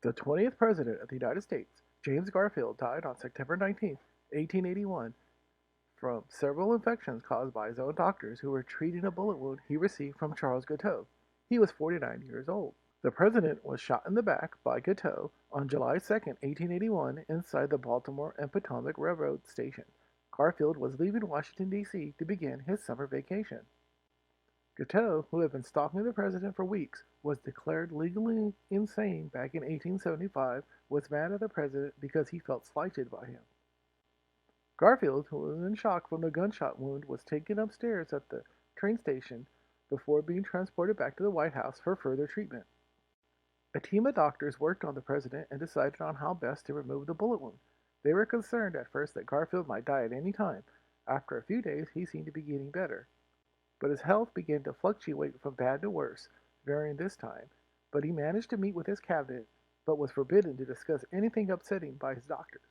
The 20th President of the United States, James Garfield, died on September 19, 1881, from several infections caused by his own doctors who were treating a bullet wound he received from Charles Guiteau. He was 49 years old. The president was shot in the back by Guiteau on July 2, 1881, inside the Baltimore and Potomac Railroad station. Garfield was leaving Washington, D.C. to begin his summer vacation. Guiteau, who had been stalking the president for weeks, was declared legally insane back in 1875, was mad at the president because he felt slighted by him. Garfield, who was in shock from the gunshot wound, was taken upstairs at the train station before being transported back to the White House for further treatment. A team of doctors worked on the president and decided on how best to remove the bullet wound. They were concerned at first that Garfield might die at any time. After a few days, he seemed to be getting better. But his health began to fluctuate from bad to worse during this time. But he managed to meet with his cabinet, but was forbidden to discuss anything upsetting by his doctors.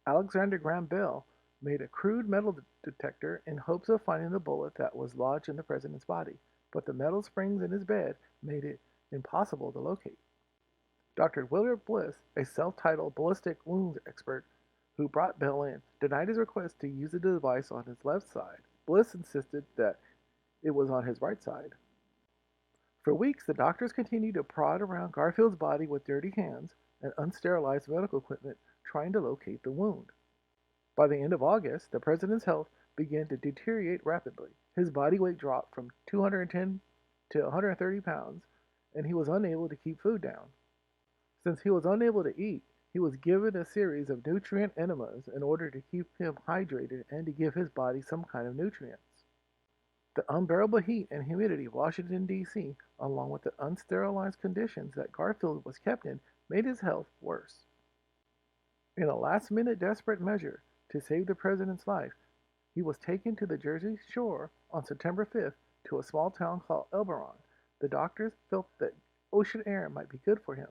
Alexander Graham Bell made a crude metal detector in hopes of finding the bullet that was lodged in the president's body, but the metal springs in his bed made it impossible to locate. Dr. Willard Bliss, a self-titled ballistic wounds expert who brought Bell in, denied his request to use the device on his left side. Bliss insisted that it was on his right side. For weeks, the doctors continued to prod around Garfield's body with dirty hands and unsterilized medical equipment, trying to locate the wound. By the end of August, the president's health began to deteriorate rapidly. His body weight dropped from 210 to 130 pounds, and he was unable to keep food down. Since he was unable to eat, he was given a series of nutrient enemas in order to keep him hydrated and to give his body some kind of nutrients. The unbearable heat and humidity of Washington, D.C., along with the unsterilized conditions that Garfield was kept in, made his health worse. In a last-minute desperate measure to save the president's life, he was taken to the Jersey shore on September 5th to a small town called Elberon. The doctors felt that ocean air might be good for him.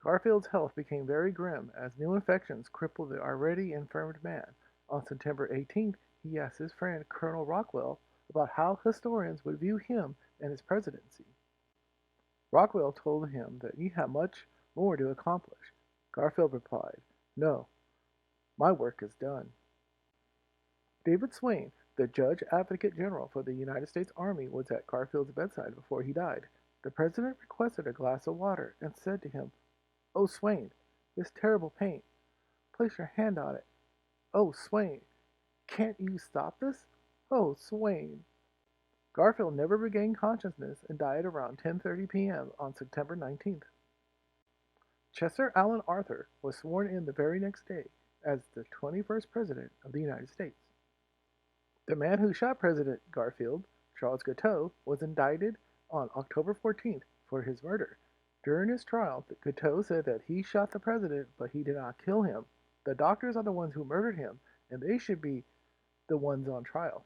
Garfield's health became very grim as new infections crippled the already infirmed man. On September 18th, he asked his friend Colonel Rockwell about how historians would view him and his presidency. Rockwell told him that he had much more to accomplish. Garfield replied, "No, my work is done." David Swain, the Judge Advocate General for the United States Army, was at Garfield's bedside before he died. The president requested a glass of water and said to him, "Oh, Swain, this terrible pain. Place your hand on it. Oh, Swain, can't you stop this? Oh, Swain." Garfield never regained consciousness and died around 10:30 p.m. on September 19th. Chester Alan Arthur was sworn in the very next day as the 21st President of the United States. The man who shot President Garfield, Charles Guiteau, was indicted on October 14th for his murder. During his trial, Guiteau said that he shot the president, but he did not kill him. The doctors are the ones who murdered him, and they should be the ones on trial.